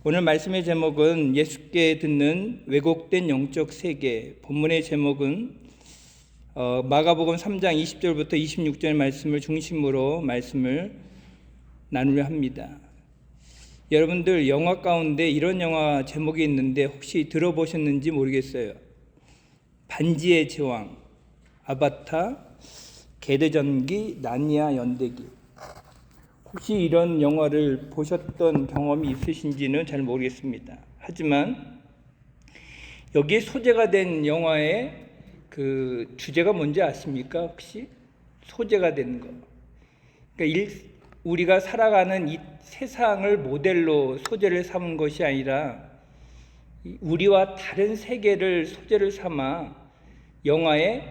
오늘 말씀의 제목은 예수께 듣는 왜곡된 영적 세계. 본문의 제목은 마가복음 3장 20절부터 26절 말씀을 중심으로 말씀을 나누려 합니다. 여러분들 영화 가운데 이런 영화 제목이 있는데 혹시 들어보셨는지 모르겠어요. 반지의 제왕, 아바타, 개대전기, 나니아 연대기. 혹시 이런 영화를 보셨던 경험이 있으신지는 잘 모르겠습니다. 하지만 여기에 소재가 된 영화의 그 주제가 뭔지 아십니까? 혹시 소재가 된 거. 그러니까 우리가 살아가는 이 세상을 모델로 소재를 삼은 것이 아니라 우리와 다른 세계를 소재를 삼아 영화의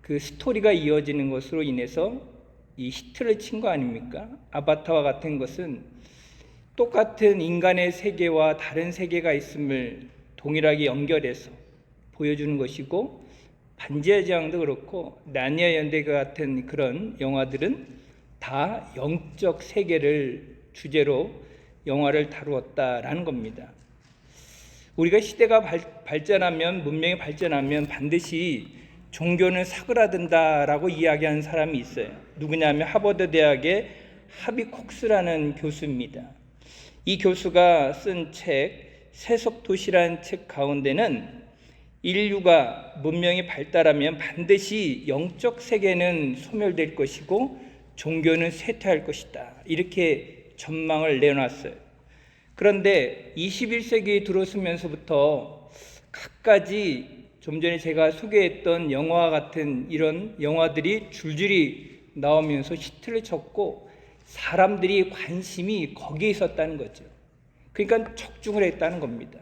그 스토리가 이어지는 것으로 인해서 이 히트를 친 거 아닙니까? 아바타와 같은 것은 똑같은 인간의 세계와 다른 세계가 있음을 동일하게 연결해서 보여주는 것이고, 반지의 제왕도 그렇고 나니아 연대기 같은 그런 영화들은 다 영적 세계를 주제로 영화를 다루었다라는 겁니다. 우리가 시대가 발전하면, 문명이 발전하면 반드시 종교는 사그라든다라고 이야기하는 사람이 있어요. 누구냐면 하버드 대학의 하비 콕스라는 교수입니다. 이 교수가 쓴 책 세속도시라는 책 가운데는 인류가 문명이 발달하면 반드시 영적 세계는 소멸될 것이고 종교는 쇠퇴할 것이다, 이렇게 전망을 내놨어요. 그런데 21세기에 들어서면서부터 갖가지 좀 전에 제가 소개했던 영화와 같은 이런 영화들이 줄줄이 나오면서 히트를 쳤고 사람들이 관심이 거기에 있었다는 거죠. 그러니까 척중을 했다는 겁니다.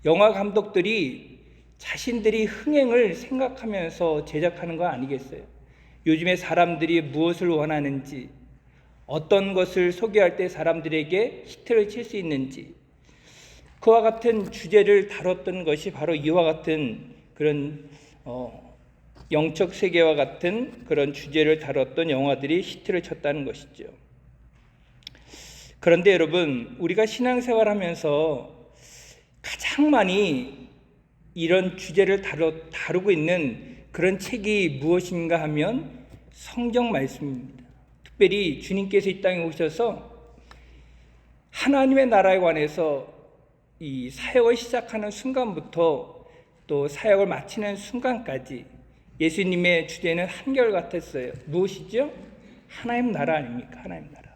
영화 감독들이 자신들이 흥행을 생각하면서 제작하는 거 아니겠어요? 요즘에 사람들이 무엇을 원하는지, 어떤 것을 소개할 때 사람들에게 히트를 칠 수 있는지, 그와 같은 주제를 다뤘던 것이 바로 이와 같은 그런 영적 세계와 같은 그런 주제를 다뤘던 영화들이 히트를 쳤다는 것이죠. 그런데 여러분, 우리가 신앙생활하면서 가장 많이 이런 주제를 다루고 있는 그런 책이 무엇인가 하면 성경 말씀입니다. 특별히 주님께서 이 땅에 오셔서 하나님의 나라에 관해서 이 사역을 시작하는 순간부터 또 사역을 마치는 순간까지 예수님의 주제는 한결같았어요. 무엇이죠? 하나님 나라 아닙니까? 하나님 나라.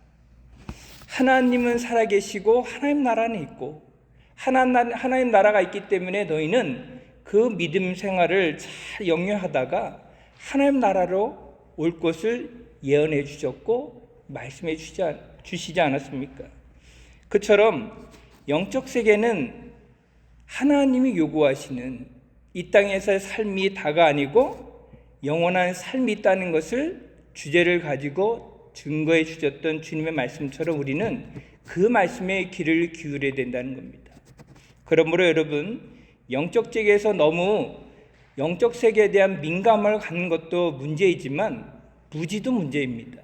하나님은 살아계시고 하나님 나라는 있고, 하나님 나라가 있기 때문에 너희는 그 믿음 생활을 잘 영위하다가 하나님 나라로 올 것을 예언해 주셨고 말씀해 주시지 않았습니까? 그처럼 영적 세계는 하나님이 요구하시는 이 땅에서의 삶이 다가 아니고 영원한 삶이 있다는 것을 주제를 가지고 증거해 주셨던 주님의 말씀처럼 우리는 그 말씀에 귀를 기울여야 된다는 겁니다. 그러므로 여러분, 영적 세계에서 너무 영적 세계에 대한 민감을 갖는 것도 문제이지만 무지도 문제입니다.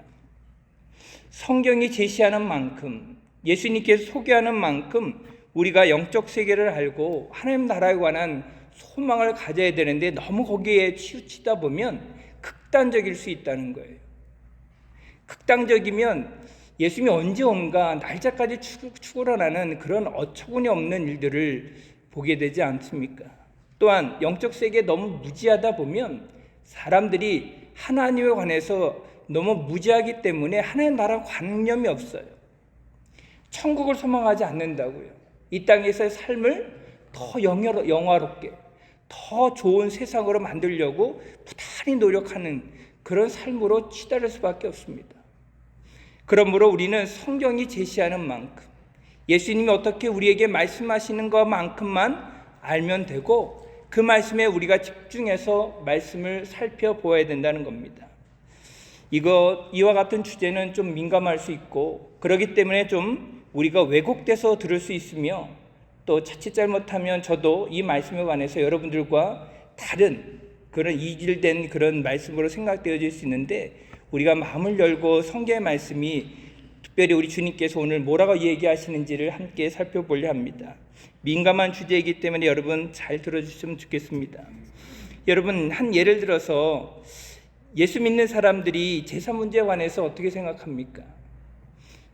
성경이 제시하는 만큼, 예수님께서 소개하는 만큼 우리가 영적 세계를 알고 하나님 나라에 관한 소망을 가져야 되는데 너무 거기에 치우치다 보면 극단적일 수 있다는 거예요. 극단적이면 예수님이 언제 온가 날짜까지 추구러나는 그런 어처구니 없는 일들을 보게 되지 않습니까? 또한 영적 세계에 너무 무지하다 보면 사람들이 하나님에 관해서 너무 무지하기 때문에 하나님 나라 관념이 없어요. 천국을 소망하지 않는다고요. 이 땅에서의 삶을 더 영화롭게, 더 좋은 세상으로 만들려고 부단히 노력하는 그런 삶으로 치달을 수밖에 없습니다. 그러므로 우리는 성경이 제시하는 만큼, 예수님이 어떻게 우리에게 말씀하시는 것만큼만 알면 되고, 그 말씀에 우리가 집중해서 말씀을 살펴보아야 된다는 겁니다. 이와 같은 주제는 좀 민감할 수 있고, 그렇기 때문에 좀 우리가 왜곡돼서 들을 수 있으며, 또 자칫 잘못하면 저도 이 말씀에 관해서 여러분들과 다른 그런 이질된 그런 말씀으로 생각되어질 수 있는데, 우리가 마음을 열고 성경의 말씀이 특별히 우리 주님께서 오늘 뭐라고 얘기하시는지를 함께 살펴보려 합니다. 민감한 주제이기 때문에 여러분 잘 들어주시면 좋겠습니다. 여러분, 한 예를 들어서 예수 믿는 사람들이 제사 문제에 관해서 어떻게 생각합니까?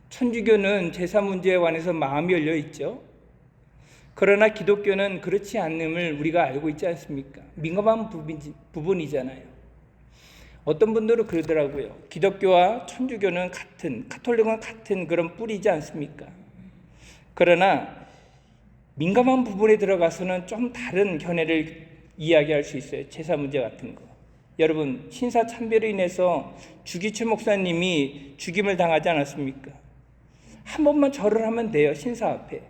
천주교는 제사 문제에 관해서 마음이 열려 있죠. 그러나 기독교는 그렇지 않음을 우리가 알고 있지 않습니까? 민감한 부분이잖아요. 어떤 분들은 그러더라고요. 기독교와 천주교는 같은, 가톨릭은 같은 그런 뿌리지 않습니까? 그러나 민감한 부분에 들어가서는 좀 다른 견해를 이야기할 수 있어요. 제사 문제 같은 거. 여러분, 신사 참배로 인해서 주기철 목사님이 죽임을 당하지 않았습니까? 한 번만 절을 하면 돼요, 신사 앞에.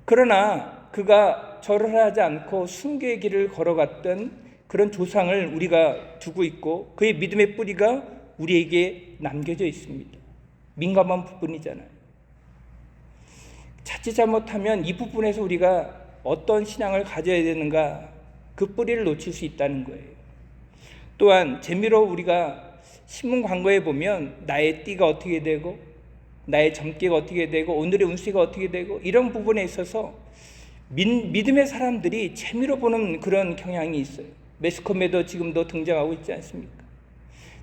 그러나 그가 절을 하지 않고 순교의 길을 걸어갔던 그런 조상을 우리가 두고 있고 그의 믿음의 뿌리가 우리에게 남겨져 있습니다. 민감한 부분이잖아요. 자칫 잘못하면 이 부분에서 우리가 어떤 신앙을 가져야 되는가, 그 뿌리를 놓칠 수 있다는 거예요. 또한 재미로 우리가 신문 광고에 보면 나의 띠가 어떻게 되고 나의 점괘가 어떻게 되고 오늘의 운세가 어떻게 되고 이런 부분에 있어서 믿음의 사람들이 재미로 보는 그런 경향이 있어요. 매스컴에도 지금도 등장하고 있지 않습니까?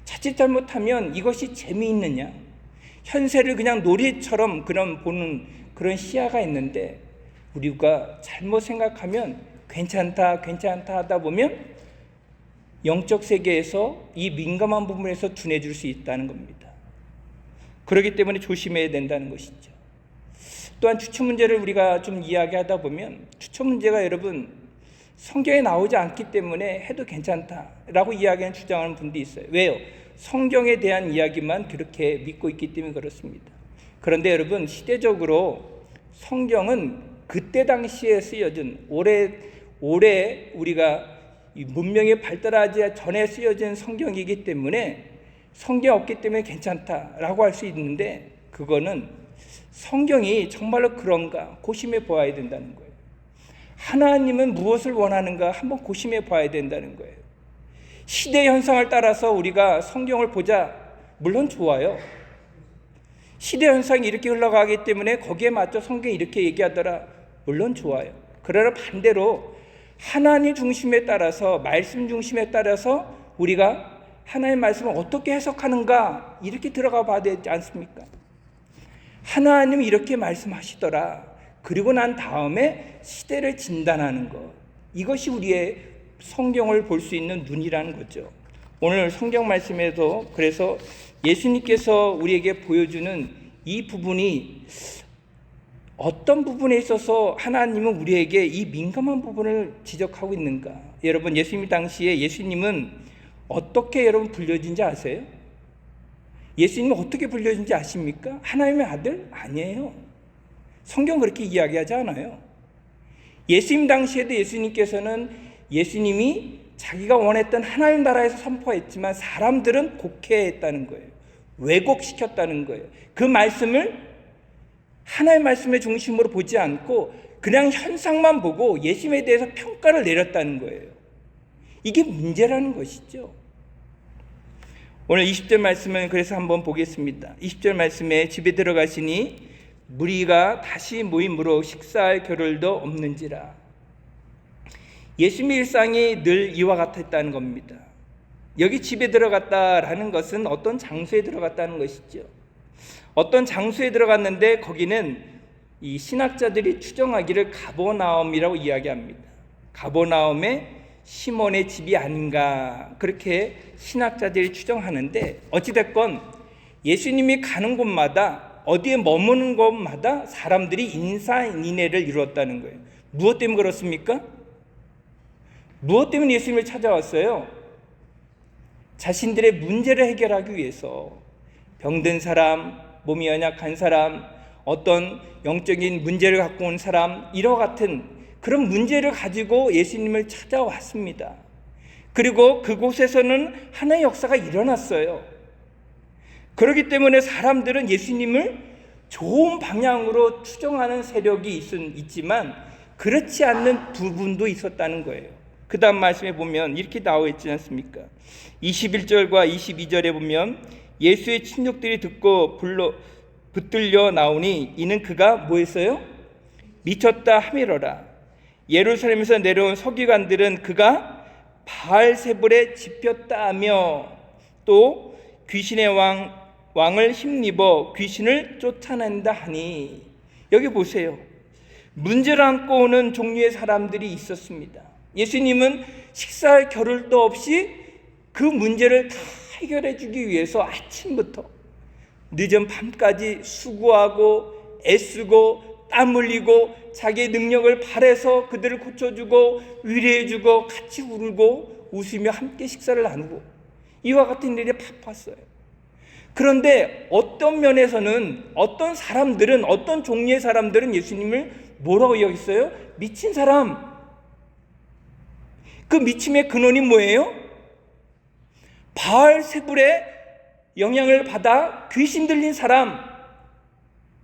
자칫 잘못하면 이것이 재미있느냐, 현세를 그냥 놀이처럼 그런 보는 그런 시야가 있는데 우리가 잘못 생각하면 괜찮다 하다 보면 영적 세계에서 이 민감한 부분에서 둔해질 수 있다는 겁니다. 그렇기 때문에 조심해야 된다는 것이죠. 또한 추천 문제를 우리가 좀 이야기하다 보면 추천 문제가 여러분 성경에 나오지 않기 때문에 해도 괜찮다라고 이야기하는 주장하는 분도 있어요. 왜요? 성경에 대한 이야기만 그렇게 믿고 있기 때문에 그렇습니다. 그런데 여러분, 시대적으로 성경은 그때 당시에 쓰여진 오래 우리가 문명이 발달하지 전에 쓰여진 성경이기 때문에 성경 없기 때문에 괜찮다라고 할 수 있는데 그거는 성경이 정말로 그런가 고심해 보아야 된다는 거예요. 하나님은 무엇을 원하는가 한번 고심해 봐야 된다는 거예요. 시대 현상을 따라서 우리가 성경을 보자, 물론 좋아요. 시대 현상이 이렇게 흘러가기 때문에 거기에 맞춰 성경이 이렇게 얘기하더라, 물론 좋아요. 그러나 반대로 하나님 중심에 따라서, 말씀 중심에 따라서 우리가 하나님의 말씀을 어떻게 해석하는가 이렇게 들어가 봐야 되지 않습니까? 하나님이 이렇게 말씀하시더라, 그리고 난 다음에 시대를 진단하는 것, 이것이 우리의 성경을 볼 수 있는 눈이라는 거죠. 오늘 성경 말씀에도 그래서 예수님께서 우리에게 보여주는 이 부분이 어떤 부분에 있어서 하나님은 우리에게 이 민감한 부분을 지적하고 있는가. 여러분, 예수님 당시에 예수님은 어떻게 여러분 불려진지 아세요? 예수님은 어떻게 불려진지 아십니까? 하나님의 아들? 아니에요. 성경 그렇게 이야기하지 않아요. 예수님 당시에도 예수님께서는 예수님이 자기가 원했던 하나님 나라에서 선포했지만 사람들은 곡해했다는 거예요. 왜곡시켰다는 거예요. 그 말씀을 하나님의 말씀의 중심으로 보지 않고 그냥 현상만 보고 예수님에 대해서 평가를 내렸다는 거예요. 이게 문제라는 것이죠. 오늘 20절 말씀을 그래서 한번 보겠습니다. 20절 말씀에 집에 들어가시니 무리가 다시 모임으로 식사할 겨를도 없는지라. 예수님의 일상이 늘 이와 같았다는 겁니다. 여기 집에 들어갔다라는 것은 어떤 장소에 들어갔다는 것이죠. 어떤 장소에 들어갔는데 거기는 이 신학자들이 추정하기를 가버나움이라고 이야기합니다. 가버나움의 시몬의 집이 아닌가 그렇게 신학자들이 추정하는데 어찌됐건 예수님이 가는 곳마다 어디에 머무는 곳마다 사람들이 인사인의를 이루었다는 거예요. 무엇 때문에 그렇습니까? 무엇 때문에 예수님을 찾아왔어요? 자신들의 문제를 해결하기 위해서. 병든 사람, 몸이 연약한 사람, 어떤 영적인 문제를 갖고 온 사람, 이와 같은 그런 문제를 가지고 예수님을 찾아왔습니다. 그리고 그곳에서는 하나의 역사가 일어났어요. 그렇기 때문에 사람들은 예수님을 좋은 방향으로 추정하는 세력이 있지만 그렇지 않는 부분도 있었다는 거예요. 그 다음 말씀에 보면 이렇게 나와 있지 않습니까? 21절과 22절에 보면 예수의 친족들이 듣고 붙들려 나오니 이는 그가 뭐했어요? 미쳤다 함이로라. 예루살렘에서 내려온 서기관들은 그가 바알세불에 집혔다 하며 또 귀신의 왕을 힘입어 귀신을 쫓아낸다 하니, 여기 보세요. 문제를 안고 오는 종류의 사람들이 있었습니다. 예수님은 식사할 겨를도 없이 그 문제를 다 해결해 주기 위해서 아침부터 늦은 밤까지 수고하고 애쓰고 땀 흘리고 자기의 능력을 발해서 그들을 고쳐주고 위로해주고 같이 울고 웃으며 함께 식사를 나누고 이와 같은 일에 바빴어요. 그런데 어떤 면에서는 어떤 사람들은, 어떤 종류의 사람들은 예수님을 뭐라고 여겼어요? 미친 사람. 그 미침의 근원이 뭐예요? 바알세불의 영향을 받아 귀신 들린 사람,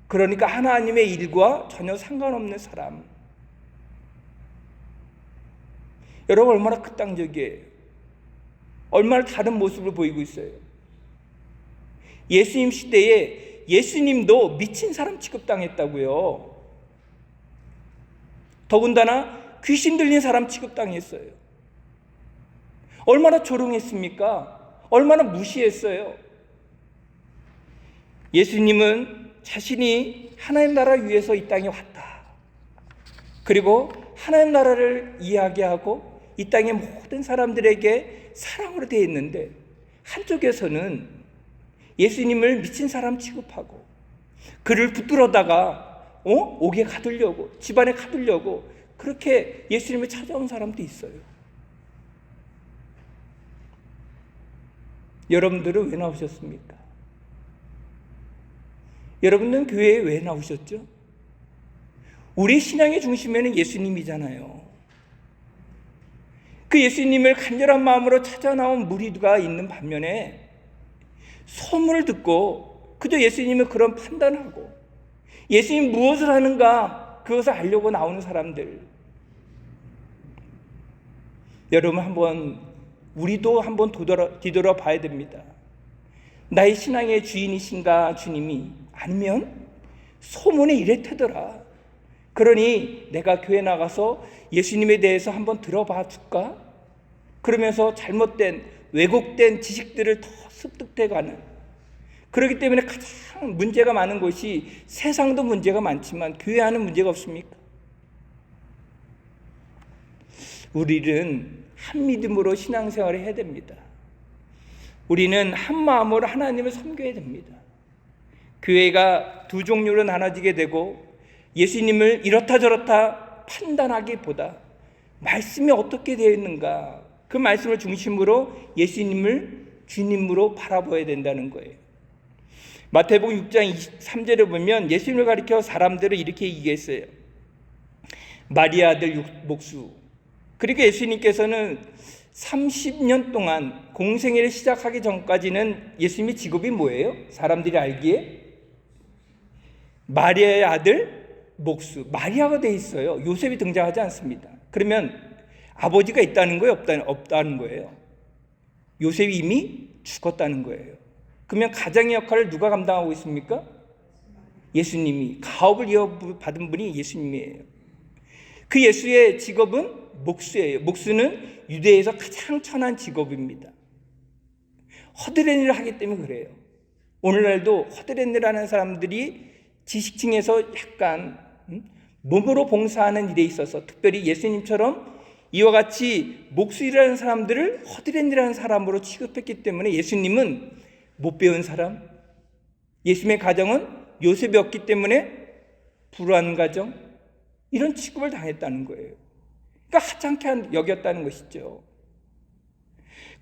그러니까 하나님의 일과 전혀 상관없는 사람. 여러분, 얼마나 극단적이에요. 얼마나 다른 모습을 보이고 있어요. 예수님 시대에 예수님도 미친 사람 취급당했다고요. 더군다나 귀신 들린 사람 취급당했어요. 얼마나 조롱했습니까? 얼마나 무시했어요. 예수님은 자신이 하나님 나라 위해서 이 땅에 왔다. 그리고 하나님 나라를 이야기하고 이 땅의 모든 사람들에게 사랑으로 되어 있는데, 한쪽에서는 예수님을 미친 사람 취급하고 그를 붙들어다가 옥에 가두려고, 집안에 가두려고 그렇게 예수님을 찾아온 사람도 있어요. 여러분들은 왜 나오셨습니까? 여러분들은 교회에 왜 나오셨죠? 우리 신앙의 중심에는 예수님이잖아요. 그 예수님을 간절한 마음으로 찾아 나온 무리가 있는 반면에 소문을 듣고 그저 예수님을 그런 판단하고 예수님 무엇을 하는가 그것을 알려고 나오는 사람들. 여러분, 우리도 한번 뒤돌아 봐야 됩니다. 나의 신앙의 주인이신가 주님이? 아니면 소문이 이랬더라, 그러니 내가 교회 나가서 예수님에 대해서 한번 들어봐 줄까? 그러면서 잘못된 왜곡된 지식들을 더 습득돼가는, 그렇기 때문에 가장 문제가 많은 곳이, 세상도 문제가 많지만 교회 안은 문제가 없습니까? 우리는 한 믿음으로 신앙생활을 해야 됩니다. 우리는 한 마음으로 하나님을 섬겨야 됩니다. 교회가 두 종류로 나눠지게 되고 예수님을 이렇다 저렇다 판단하기보다 말씀이 어떻게 되어 있는가, 그 말씀을 중심으로 예수님을 주님으로 바라봐야 된다는 거예요. 마태복음 6장 23절에 보면 예수님을 가리켜 사람들을 이렇게 얘기했어요. 마리아 아들 목수. 그리고 예수님께서는 30년 동안 공생애를 시작하기 전까지는 예수님의 직업이 뭐예요? 사람들이 알기에 마리아의 아들 목수. 마리아가 돼 있어요. 요셉이 등장하지 않습니다. 그러면 아버지가 있다는 거예요? 없다는 거예요? 요셉이 이미 죽었다는 거예요. 그러면 가장의 역할을 누가 감당하고 있습니까? 예수님이. 가업을 이어받은 분이 예수님이에요. 그 예수의 직업은 목수예요. 목수는 유대에서 가장 천한 직업입니다. 헛된 일을 하기 때문에 그래요. 오늘날도 헛된 일을 하는 사람들이 지식층에서 약간 몸으로 봉사하는 일에 있어서, 특별히 예수님처럼 이와 같이 목수일하는 사람들을 헛된 일하는 사람으로 취급했기 때문에 예수님은 못 배운 사람, 예수님의 가정은 요셉이 없기 때문에 불우한 가정, 이런 취급을 당했다는 거예요. 그러니까 하찮게 여겼다는 것이죠.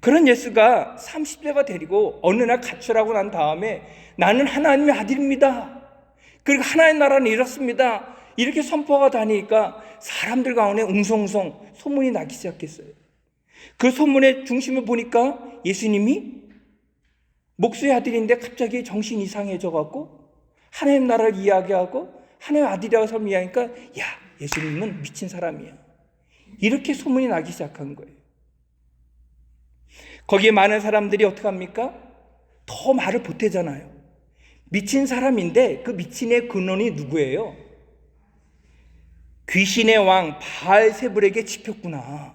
그런 예수가 30대가 되리고 어느 날 가출하고 난 다음에 나는 하나님의 아들입니다, 그리고 하나님 나라는 이렇습니다, 이렇게 선포가 다니니까 사람들 가운데 웅성웅성 소문이 나기 시작했어요. 그 소문의 중심을 보니까 예수님이 목수의 아들인데 갑자기 정신이 이상해져 갖고 하나님 나라를 이야기하고 하나님 아들이라고 설명하니까, 야, 예수님은 미친 사람이야, 이렇게 소문이 나기 시작한 거예요. 거기에 많은 사람들이 어떻게 합니까? 더 말을 보태잖아요. 미친 사람인데 그 미친의 근원이 누구예요? 귀신의 왕 바알세불에게 집혔구나.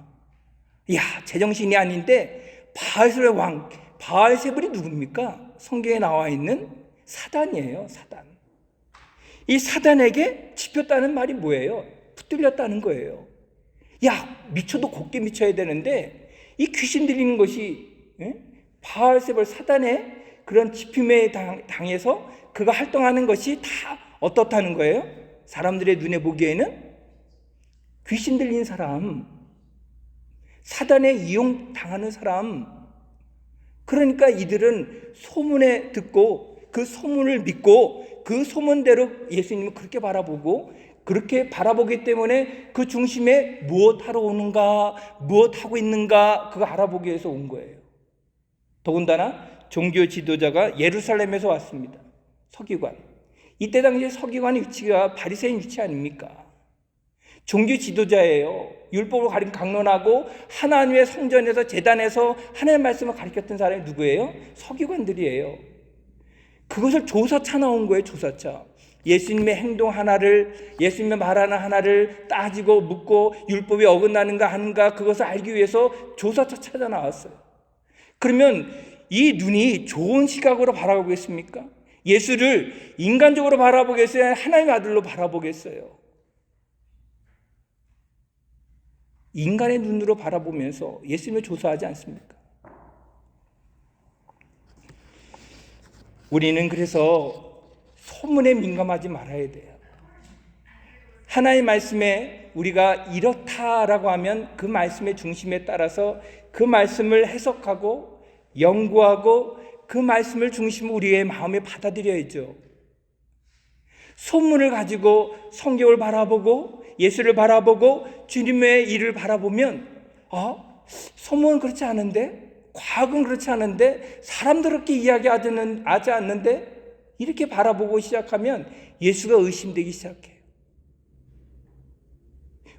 야, 제정신이 아닌데 바알세불의 왕, 바알세불이 누굽니까? 성경에 나와 있는 사단이에요. 사단. 이 사단에게 집혔다는 말이 뭐예요? 붙들렸다는 거예요. 야, 미쳐도 곱게 미쳐야 되는데 이 귀신 들리는 것이 바알세불 사단의 그런 집힘에 당해서 그가 활동하는 것이 다 어떻다는 거예요? 사람들의 눈에 보기에는 귀신 들린 사람, 사단에 이용당하는 사람. 그러니까 이들은 소문에 듣고 그 소문을 믿고 그 소문대로 예수님을 그렇게 바라보고, 그렇게 바라보기 때문에 그 중심에 무엇하러 오는가, 무엇하고 있는가 그거 알아보기 위해서 온 거예요. 더군다나 종교 지도자가 예루살렘에서 왔습니다. 서기관. 이때 당시에 서기관의 위치가 바리새인 위치 아닙니까? 종교 지도자예요. 율법을 강론하고 하나님의 성전에서 제단에서 하나님의 말씀을 가르쳤던 사람이 누구예요? 서기관들이에요. 그것을 조사차 나온 거예요. 조사차. 예수님의 행동 하나를, 예수님의 말하는 하나를 따지고 묻고 율법이 어긋나는가 하는가 그것을 알기 위해서 조사차 찾아 나왔어요. 그러면 이 눈이 좋은 시각으로 바라보겠습니까? 예수를 인간적으로 바라보겠어요? 하나님의 아들로 바라보겠어요? 인간의 눈으로 바라보면서 예수님을 조사하지 않습니까? 우리는 그래서 소문에 민감하지 말아야 돼요. 하나님의 말씀에 우리가 이렇다라고 하면 그 말씀의 중심에 따라서 그 말씀을 해석하고 연구하고 그 말씀을 중심으로 우리의 마음에 받아들여야죠. 소문을 가지고 성경을 바라보고 예수를 바라보고 주님의 일을 바라보면 소문은 그렇지 않은데, 과학은 그렇지 않은데, 사람들 그렇게 이야기하지 않는데, 이렇게 바라보고 시작하면 예수가 의심되기 시작해요.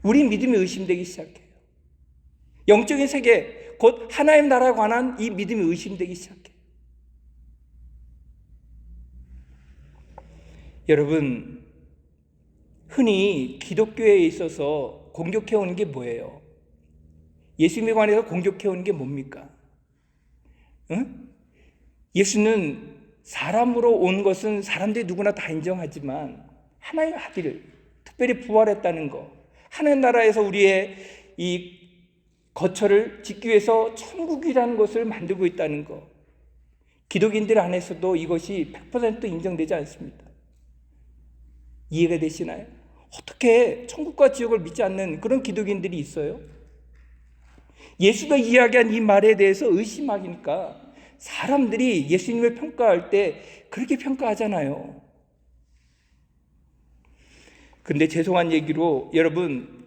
우리 믿음이 의심되기 시작해요. 영적인 세계, 곧 하나님 나라에 관한 이 믿음이 의심되기 시작해요. 여러분, 흔히 기독교에 있어서 공격해오는 게 뭐예요? 예수님에 관해서 공격해오는 게 뭡니까? 예수는 사람으로 온 것은 사람들이 누구나 다 인정하지만 하나님의 아들, 특별히 부활했다는 거, 하나님 나라에서 우리의 이 거처를 짓기 위해서 천국이라는 것을 만들고 있다는 거, 기독인들 안에서도 이것이 100% 인정되지 않습니다. 이해가 되시나요? 어떻게 천국과 지옥을 믿지 않는 그런 기독인들이 있어요? 예수가 이야기한 이 말에 대해서 의심하니까 사람들이 예수님을 평가할 때 그렇게 평가하잖아요. 근데 죄송한 얘기로 여러분,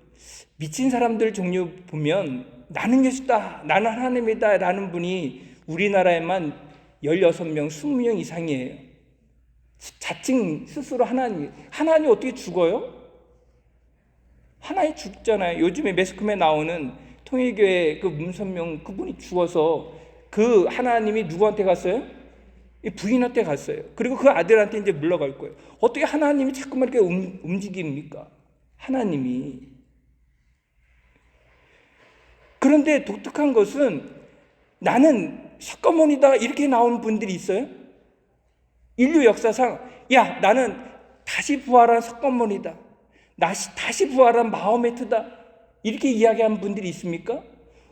미친 사람들 종류 보면 나는 예수다, 나는 하나님이다 라는 분이 우리나라에만 16명, 20명 이상이에요. 자칭 스스로 하나님 어떻게 죽어요? 하나님 죽잖아요. 요즘에 매스컴에 나오는 통일교회 그 문선명 그분이 죽어서 그 하나님이 누구한테 갔어요? 부인한테 갔어요. 그리고 그 아들한테 이제 물러갈 거예요. 어떻게 하나님이 자꾸만 이렇게 움직입니까? 하나님이. 그런데 독특한 것은 나는 석가모니다 이렇게 나오는 분들이 있어요. 인류 역사상 나는 다시 부활한 석가모니다, 다시 부활한 마호메트다 이렇게 이야기하는 분들이 있습니까?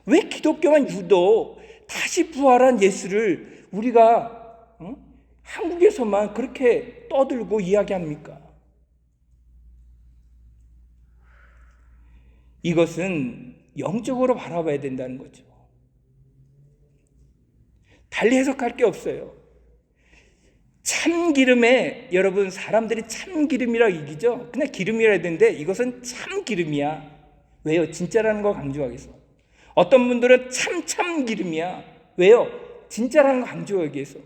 왜 기독교만 유독 다시 부활한 예수를 우리가 한국에서만 그렇게 떠들고 이야기합니까? 이것은 영적으로 바라봐야 된다는 거죠. 달리 해석할 게 없어요. 참기름에 여러분 사람들이 참기름이라고 얘기죠. 그냥 기름이라 했는데 이것은 참기름이야. 왜요? 진짜라는 거 강조하기 위해서. 어떤 분들은 참기름이야. 왜요? 진짜라는 거 강조하기 위해서.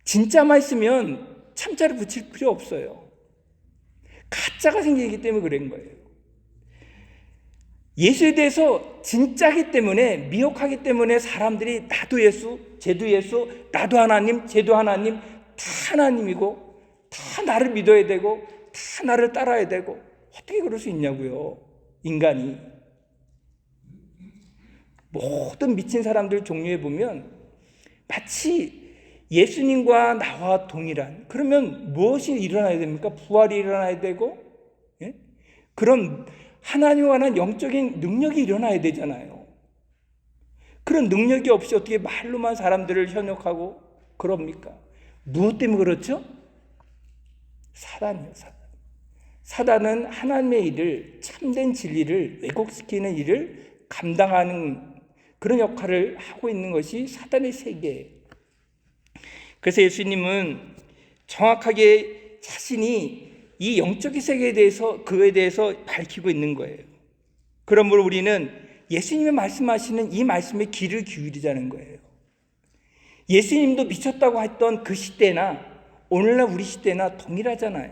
진짜만 있으면 참자를 붙일 필요 없어요. 가짜가 생기기 때문에 그런 거예요. 예수에 대해서 진짜기 때문에, 미혹하기 때문에 사람들이 나도 예수, 쟤도 예수, 나도 하나님, 쟤도 하나님, 다 하나님이고 다 나를 믿어야 되고 다 나를 따라야 되고, 어떻게 그럴 수 있냐고요. 인간이. 모든 미친 사람들 종류에 보면 마치 예수님과 나와 동일한, 그러면 무엇이 일어나야 됩니까? 부활이 일어나야 되고, 예? 그런 하나님과 관한 영적인 능력이 일어나야 되잖아요. 그런 능력이 없이 어떻게 말로만 사람들을 현혹하고 그럽니까? 무엇 때문에 그렇죠? 사단이요, 사단. 사단은 하나님의 일을, 참된 진리를 왜곡시키는 일을 감당하는 그런 역할을 하고 있는 것이 사단의 세계예요. 그래서 예수님은 정확하게 자신이 이 영적인 세계에 대해서, 그에 대해서 밝히고 있는 거예요. 그러므로 우리는 예수님이 말씀하시는 이 말씀에 귀를 기울이자는 거예요. 예수님도 미쳤다고 했던 그 시대나 오늘날 우리 시대나 동일하잖아요.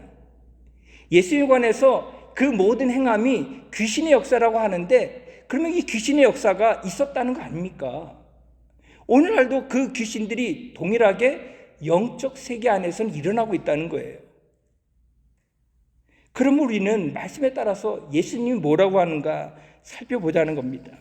예수님에 관해서 그 모든 행함이 귀신의 역사라고 하는데, 그러면 이 귀신의 역사가 있었다는 거 아닙니까? 오늘날도 그 귀신들이 동일하게 영적 세계 안에서는 일어나고 있다는 거예요. 그럼 우리는 말씀에 따라서 예수님이 뭐라고 하는가 살펴보자는 겁니다.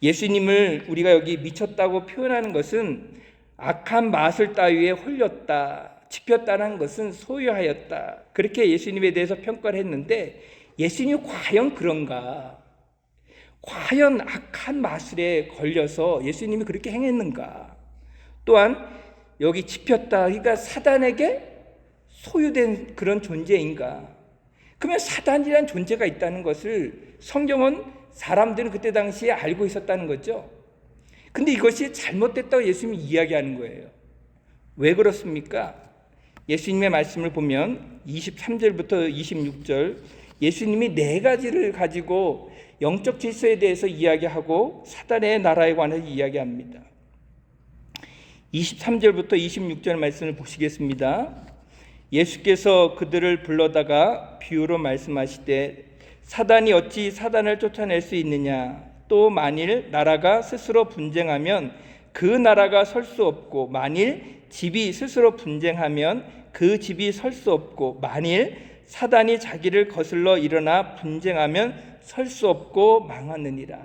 예수님을 우리가 여기 미쳤다고 표현하는 것은 악한 마술 따위에 홀렸다, 짚였다는 것은 소유하였다, 그렇게 예수님에 대해서 평가를 했는데, 예수님이 과연 그런가? 과연 악한 마술에 걸려서 예수님이 그렇게 행했는가? 또한 여기 짚였다, 그러니까 사단에게 소유된 그런 존재인가? 그러면 사단이라는 존재가 있다는 것을 성경은, 사람들은 그때 당시에 알고 있었다는 거죠. 근데 이것이 잘못됐다고 예수님이 이야기하는 거예요. 왜 그렇습니까? 예수님의 말씀을 보면 23절부터 26절, 예수님이 네 가지를 가지고 영적 질서에 대해서 이야기하고 사단의 나라에 관해서 이야기합니다. 23절부터 26절 말씀을 보시겠습니다. 예수께서 그들을 불러다가 비유로 말씀하시되, 사단이 어찌 사단을 쫓아낼 수 있느냐? 또 만일 나라가 스스로 분쟁하면 그 나라가 설 수 없고, 만일 집이 스스로 분쟁하면 그 집이 설 수 없고, 만일 사단이 자기를 거슬러 일어나 분쟁하면 설 수 없고 망하느니라.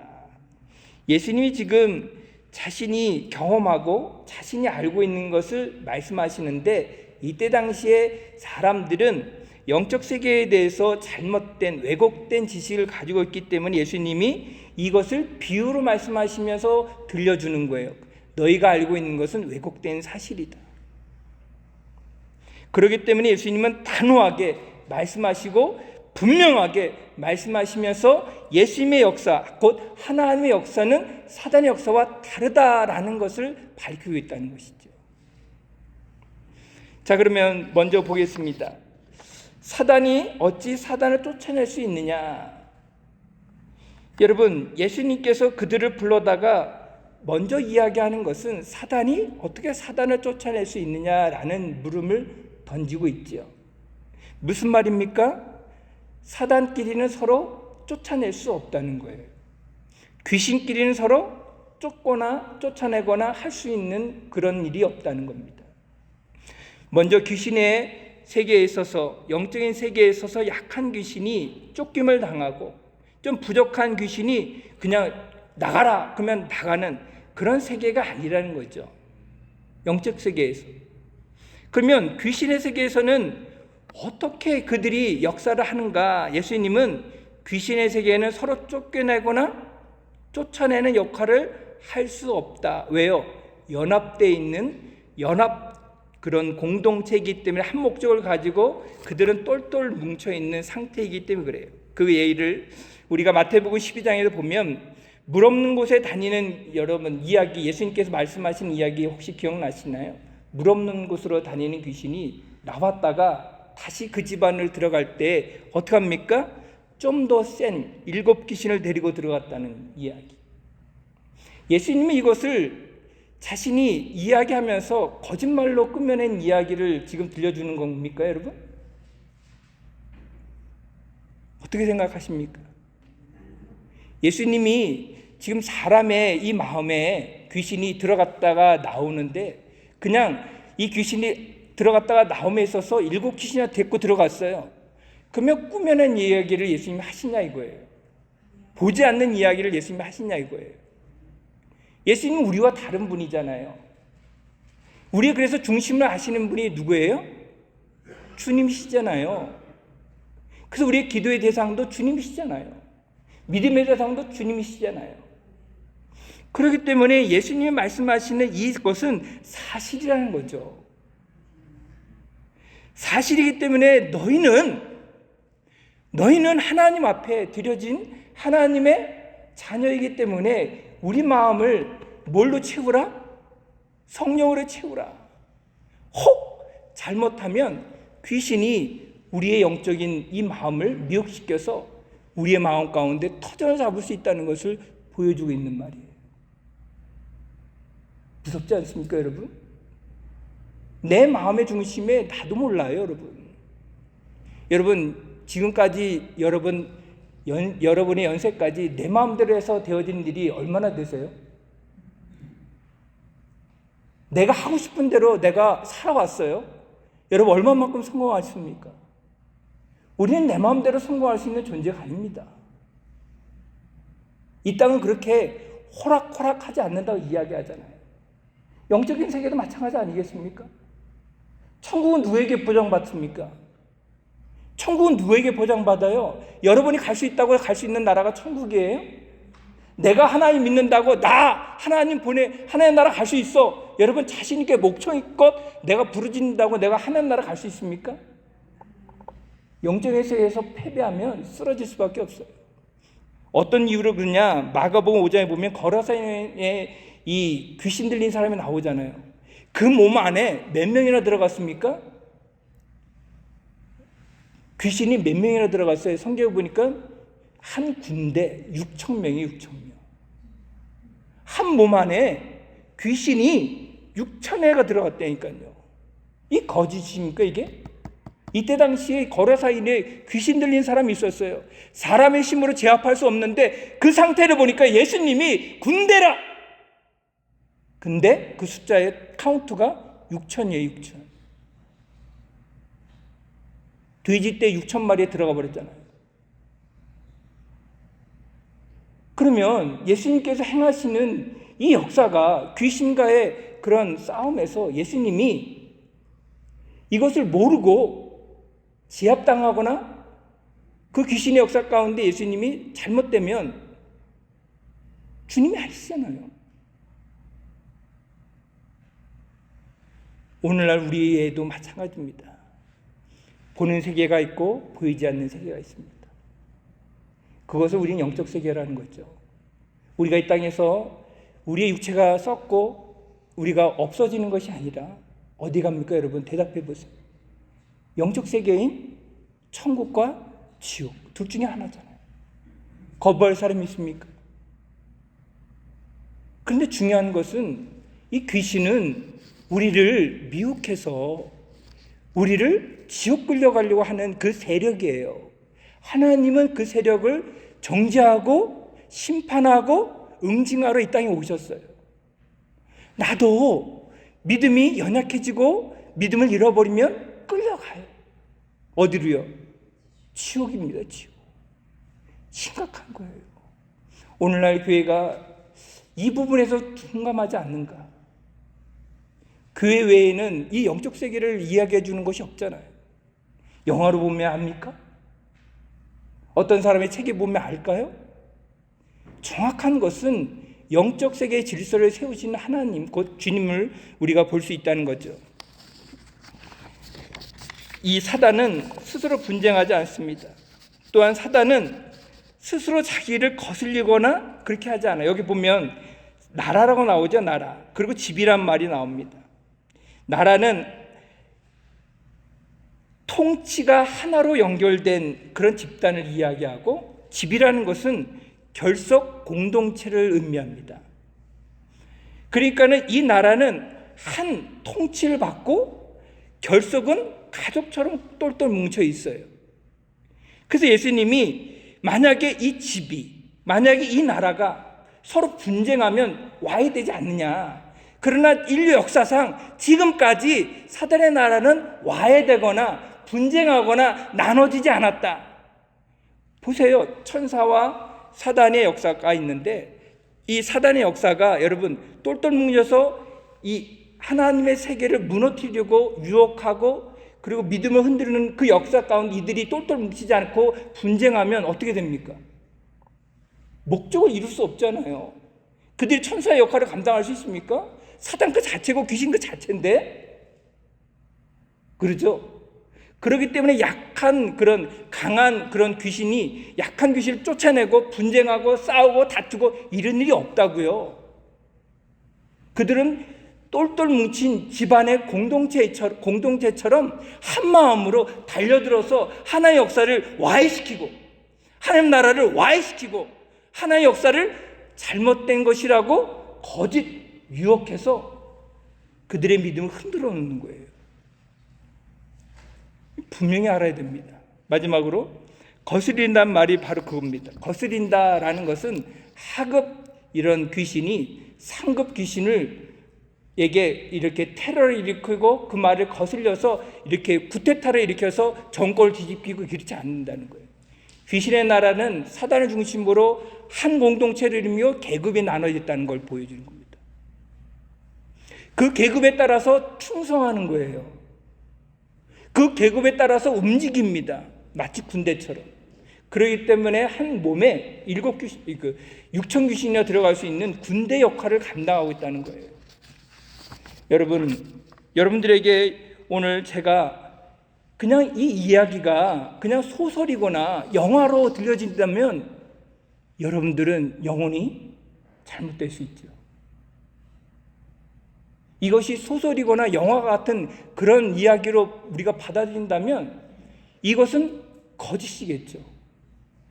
예수님이 지금 자신이 경험하고 자신이 알고 있는 것을 말씀하시는데, 이때 당시에 사람들은 영적 세계에 대해서 잘못된, 왜곡된 지식을 가지고 있기 때문에 예수님이 이것을 비유로 말씀하시면서 들려주는 거예요. 너희가 알고 있는 것은 왜곡된 사실이다. 그렇기 때문에 예수님은 단호하게 말씀하시고 분명하게 말씀하시면서 예수님의 역사, 곧 하나님의 역사는 사단의 역사와 다르다라는 것을 밝히고 있다는 것이죠. 자, 그러면 먼저 보겠습니다. 사단이 어찌 사단을 쫓아낼 수 있느냐? 여러분, 예수님께서 그들을 불러다가 먼저 이야기하는 것은 사단이 어떻게 사단을 쫓아낼 수 있느냐라는 물음을 던지고 있죠. 무슨 말입니까? 사단끼리는 서로 쫓아낼 수 없다는 거예요. 귀신끼리는 서로 쫓거나 쫓아내거나 할 수 있는 그런 일이 없다는 겁니다. 먼저 귀신의 세계에 있어서, 영적인 세계에 있어서 약한 귀신이 쫓김을 당하고 좀 부족한 귀신이 그냥 나가라 그러면 나가는 그런 세계가 아니라는 거죠. 영적 세계에서. 그러면 귀신의 세계에서는 어떻게 그들이 역사를 하는가? 예수님은 귀신의 세계에는 서로 쫓겨내거나 쫓아내는 역할을 할 수 없다. 왜요? 연합되어 있는 그런 공동체이기 때문에, 한 목적을 가지고 그들은 똘똘 뭉쳐있는 상태이기 때문에 그래요. 그 예를 우리가 마태복음 12장에서 보면, 물 없는 곳에 다니는 여러분 이야기, 예수님께서 말씀하신 이야기 혹시 기억나시나요? 물 없는 곳으로 다니는 귀신이 나왔다가 다시 그 집안을 들어갈 때 어떻게 합니까? 좀 더 센 7 귀신을 데리고 들어갔다는 이야기. 예수님이 이것을 자신이 이야기하면서 거짓말로 꾸며낸 이야기를 지금 들려주는 겁니까, 여러분? 어떻게 생각하십니까? 예수님이 지금 사람의 이 마음에 귀신이 들어갔다가 나오는데 그냥 이 귀신이 들어갔다가 나옴에 있어서 7 귀신이나 데리고 들어갔어요. 그러면 꾸며낸 이야기를 예수님이 하시냐 이거예요. 보지 않는 이야기를 예수님이 하시냐 이거예요. 예수님은 우리와 다른 분이잖아요. 우리 그래서 중심을 아시는 분이 누구예요? 주님이시잖아요. 그래서 우리의 기도의 대상도 주님이시잖아요. 믿음의 대상도 주님이시잖아요. 그렇기 때문에 예수님이 말씀하시는 이것은 사실이라는 거죠. 사실이기 때문에 너희는 하나님 앞에 드려진 하나님의 자녀이기 때문에 우리 마음을 뭘로 채우라? 성령으로 채우라. 혹 잘못하면 귀신이 우리의 영적인 이 마음을 미혹시켜서 우리의 마음 가운데 터전을 잡을 수 있다는 것을 보여주고 있는 말이에요. 무섭지 않습니까, 여러분? 내 마음의 중심에 나도 몰라요, 여러분. 여러분, 지금까지 여러분의 연세까지 내 마음대로 해서 되어진 일이 얼마나 되세요? 내가 하고 싶은 대로 내가 살아왔어요. 여러분, 얼마만큼 성공하십니까? 우리는 내 마음대로 성공할 수 있는 존재가 아닙니다. 이 땅은 그렇게 호락호락하지 않는다고 이야기하잖아요. 영적인 세계도 마찬가지 아니겠습니까? 천국은 누구에게 보장받습니까? 천국은 누구에게 보장받아요? 여러분이 갈 수 있다고 갈 수 있는 나라가 천국이에요? 내가 하나님 믿는다고 하나님 나라 갈 수 있어. 여러분 자신 있게 목청껏 내가 부르짖는다고 내가 하나님 나라 갈 수 있습니까? 영적인 세계에서 패배하면 쓰러질 수밖에 없어요. 어떤 이유로 그러냐? 마가복음 5장에 보면 거라사인에 이 귀신 들린 사람이 나오잖아요. 그 몸 안에 몇 명이나 들어갔습니까? 귀신이 몇 명이나 들어갔어요? 성경에 보니까 한 군대 6,000명이 6,000명. 한 몸 안에 귀신이 6,000회가 들어갔다니까요. 이 거짓입니까 이게? 이때 당시에 거라사인에 귀신 들린 사람이 있었어요. 사람의 힘으로 제압할 수 없는데 그 상태를 보니까 예수님이 군대라. 근데 그 숫자의 카운트가 6,000이에요. 6,000. 돼지떼 6,000마리에 들어가 버렸잖아요. 그러면 예수님께서 행하시는 이 역사가 귀신과의 그런 싸움에서 예수님이 이것을 모르고 제압당하거나 그 귀신의 역사 가운데 예수님이 잘못되면 주님이 하시잖아요. 오늘날 우리에도 마찬가지입니다. 보는 세계가 있고 보이지 않는 세계가 있습니다. 그것을 우리는 영적 세계라는 거죠. 우리가 이 땅에서 우리의 육체가 썩고 우리가 없어지는 것이 아니라 어디 갑니까 여러분? 대답해 보세요. 영적 세계인 천국과 지옥 둘 중에 하나잖아요. 거부할 사람이 있습니까? 그런데 중요한 것은 이 귀신은 우리를 미혹해서 우리를 지옥 끌려가려고 하는 그 세력이에요. 하나님은 그 세력을 정죄하고 심판하고 응징하러 이 땅에 오셨어요. 나도 믿음이 연약해지고 믿음을 잃어버리면 끌려가요. 어디로요? 지옥입니다. 지옥. 심각한 거예요. 오늘날 교회가 이 부분에서 둔감하지 않는가? 교회 외에는 이 영적 세계를 이야기해 주는 것이 없잖아요. 영화로 보면 압니까? 어떤 사람의 책에 보면 알까요? 정확한 것은 영적 세계의 질서를 세우시는 하나님, 곧 주님을 우리가 볼 수 있다는 거죠. 이 사단은 스스로 분쟁하지 않습니다. 또한 사단은 스스로 자기를 거슬리거나 그렇게 하지 않아요. 여기 보면 나라라고 나오죠. 나라. 그리고 집이란 말이 나옵니다. 나라는 통치가 하나로 연결된 그런 집단을 이야기하고, 집이라는 것은 결속 공동체를 의미합니다. 그러니까는 이 나라는 한 통치를 받고 결속은 가족처럼 똘똘 뭉쳐 있어요. 그래서 예수님이 만약에 이 집이 만약에 이 나라가 서로 분쟁하면 와야 되지 않느냐. 그러나 인류 역사상 지금까지 사단의 나라는 와야 되거나 분쟁하거나 나눠지지 않았다. 보세요. 천사와 사단의 역사가 있는데 이 사단의 역사가 여러분 똘똘 뭉쳐서 이 하나님의 세계를 무너뜨리려고 유혹하고 그리고 믿음을 흔드는 그 역사 가운데 이들이 똘똘 뭉치지 않고 분쟁하면 어떻게 됩니까? 목적을 이룰 수 없잖아요. 그들이 천사의 역할을 감당할 수 있습니까? 사단 그 자체고 귀신 그 자체인데, 그렇죠? 그렇기 때문에 약한 그런 강한 그런 귀신이 약한 귀신을 쫓아내고 분쟁하고 싸우고 다투고 이런 일이 없다고요. 그들은 똘똘 뭉친 집안의 공동체처럼 한 마음으로 달려들어서 하나의 역사를 와해시키고 하나님 나라를 와해시키고 하나의 역사를 잘못된 것이라고 거짓 유혹해서 그들의 믿음을 흔들어 놓는 거예요. 분명히 알아야 됩니다. 마지막으로 거스린다는 말이 바로 그겁니다. 거스린다라는 것은 하급 이런 귀신이 상급 귀신을 에게 이렇게 테러를 일으키고 그 말을 거슬려서 이렇게 구테타를 일으켜서 정권을 뒤집히고 그렇지 않는다는 거예요. 귀신의 나라는 사단을 중심으로 한 공동체를 이루며 계급이 나눠졌다는 걸 보여주는 겁니다. 그 계급에 따라서 충성하는 거예요. 그 계급에 따라서 움직입니다. 마치 군대처럼. 그렇기 때문에 한 몸에 6천 귀신이나 들어갈 수 있는 군대 역할을 감당하고 있다는 거예요. 여러분들에게 오늘 제가 그냥 이 이야기가 그냥 소설이거나 영화로 들려진다면 여러분들은 영혼이 잘못될 수 있죠. 이것이 소설이거나 영화 같은 그런 이야기로 우리가 받아들인다면 이것은 거짓이겠죠.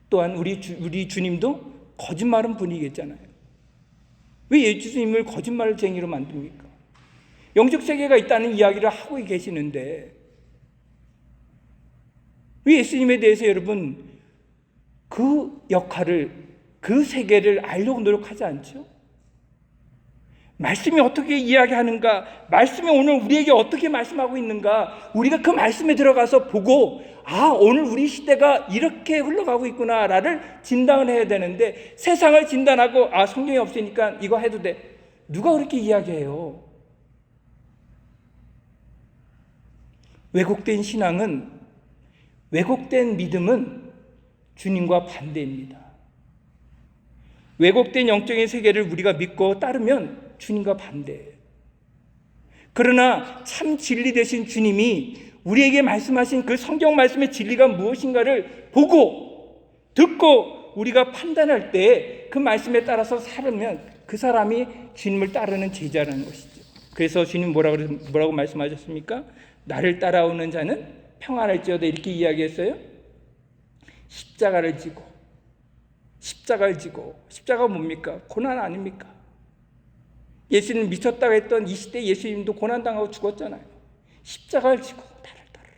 또한 우리 주님도 거짓말은 분이겠잖아요. 왜 예수님을 거짓말쟁이로 만듭니까? 영적 세계가 있다는 이야기를 하고 계시는데 왜 예수님에 대해서 여러분 그 역할을 그 세계를 알려고 노력하지 않죠? 말씀이 어떻게 이야기하는가, 말씀이 오늘 우리에게 어떻게 말씀하고 있는가, 우리가 그 말씀에 들어가서 보고 오늘 우리 시대가 이렇게 흘러가고 있구나를 진단을 해야 되는데 세상을 진단하고 성경이 없으니까 이거 해도 돼. 누가 그렇게 이야기해요? 왜곡된 신앙은, 왜곡된 믿음은 주님과 반대입니다. 왜곡된 영적인 세계를 우리가 믿고 따르면 주님과 반대예요. 그러나 참 진리 되신 주님이 우리에게 말씀하신 그 성경 말씀의 진리가 무엇인가를 보고 듣고 우리가 판단할 때 그 말씀에 따라서 살면 그 사람이 주님을 따르는 제자라는 것이죠. 그래서 주님 뭐라고 말씀하셨습니까? 나를 따라오는 자는 평안할지어다 이렇게 이야기했어요. 십자가를 지고 십자가 뭡니까? 고난 아닙니까? 예수님 미쳤다고 했던 이 시대 예수님도 고난당하고 죽었잖아요. 십자가를 지고 나를 따르라.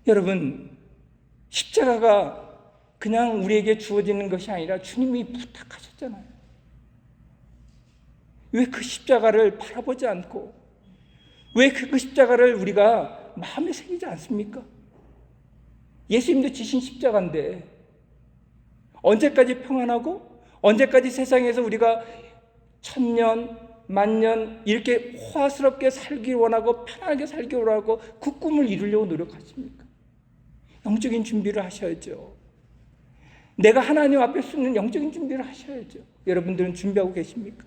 여러분, 십자가가 그냥 우리에게 주어지는 것이 아니라 주님이 부탁하셨잖아요. 왜 그 십자가를 바라보지 않고 왜 그 십자가를 우리가 마음에 새기지 않습니까? 예수님도 지신 십자가인데 언제까지 평안하고 언제까지 세상에서 우리가 1000년, 10,000년 이렇게 호화스럽게 살기 원하고 편하게 살기 원하고 그 꿈을 이루려고 노력하십니까? 영적인 준비를 하셔야죠. 내가 하나님 앞에 서는 영적인 준비를 하셔야죠. 여러분들은 준비하고 계십니까?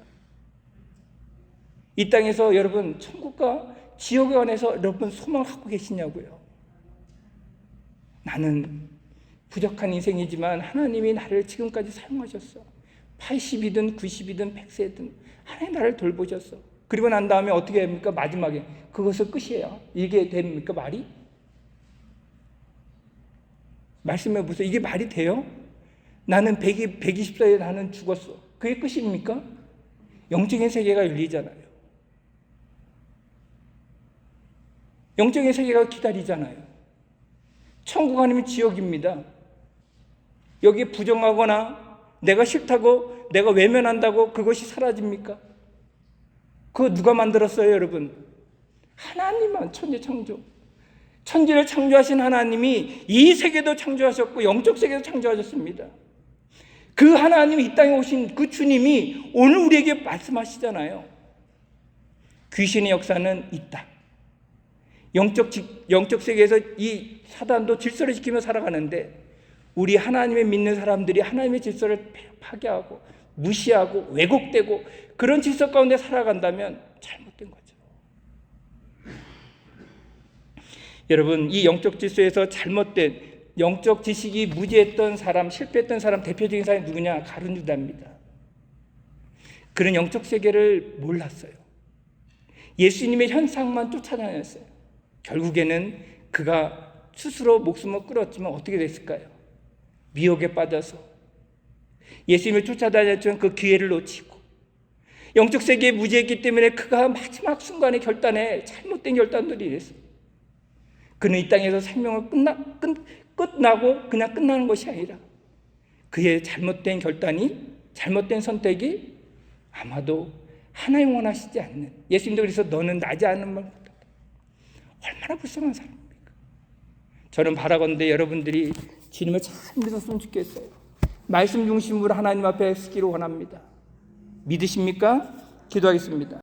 이 땅에서 여러분 천국과 지옥에 관해서 여러분 소망을 갖고 계시냐고요. 나는 부족한 인생이지만 하나님이 나를 지금까지 사용하셨어. 80이든 90이든 100세든 하나님 나를 돌보셨어. 그리고 난 다음에 어떻게 합니까? 마지막에 그것을 끝이에요. 이게 됩니까? 말이? 말씀해 보세요. 이게 말이 돼요? 나는 120살에 나는 죽었어. 그게 끝입니까? 영적인 세계가 열리잖아요. 영적인 세계가 기다리잖아요. 천국 아니면 지옥입니다. 여기에 부정하거나 내가 싫다고 내가 외면한다고 그것이 사라집니까? 그거 누가 만들었어요, 여러분? 하나님만. 천지창조. 천지를 창조하신 하나님이 이 세계도 창조하셨고 영적 세계도 창조하셨습니다. 그 하나님이 이 땅에 오신 그 주님이 오늘 우리에게 말씀하시잖아요. 귀신의 역사는 있다. 영적 세계에서 이 사단도 질서를 지키며 살아가는데 우리 하나님을 믿는 사람들이 하나님의 질서를 파괴하고 무시하고 왜곡되고 그런 질서 가운데 살아간다면 잘못된 거죠. 여러분, 이 영적 질서에서 잘못된 영적 지식이 무지했던 사람, 실패했던 사람, 대표적인 사람이 누구냐? 가룟 유다입니다. 그는 영적 세계를 몰랐어요. 예수님의 현상만 쫓아다녔어요. 결국에는 그가 스스로 목숨을 끊었지만 어떻게 됐을까요? 미혹에 빠져서 예수님을 쫓아다녔지만 그 기회를 놓치고 영적 세계에 무지했기 때문에 그가 마지막 순간의 결단에 잘못된 결단들이 있었어요. 그는 이 땅에서 생명을 끝나고 그냥 끝나는 것이 아니라 그의 잘못된 결단이, 잘못된 선택이 아마도 하나님 원하시지 않는, 예수님도 그래서 너는 나지 않는 말 못한다. 얼마나 불쌍한 사람입니까? 저는 바라건대 여러분들이 주님을 잘 믿었으면 좋겠어요. 말씀 중심으로 하나님 앞에 서기를 원합니다. 믿으십니까? 기도하겠습니다.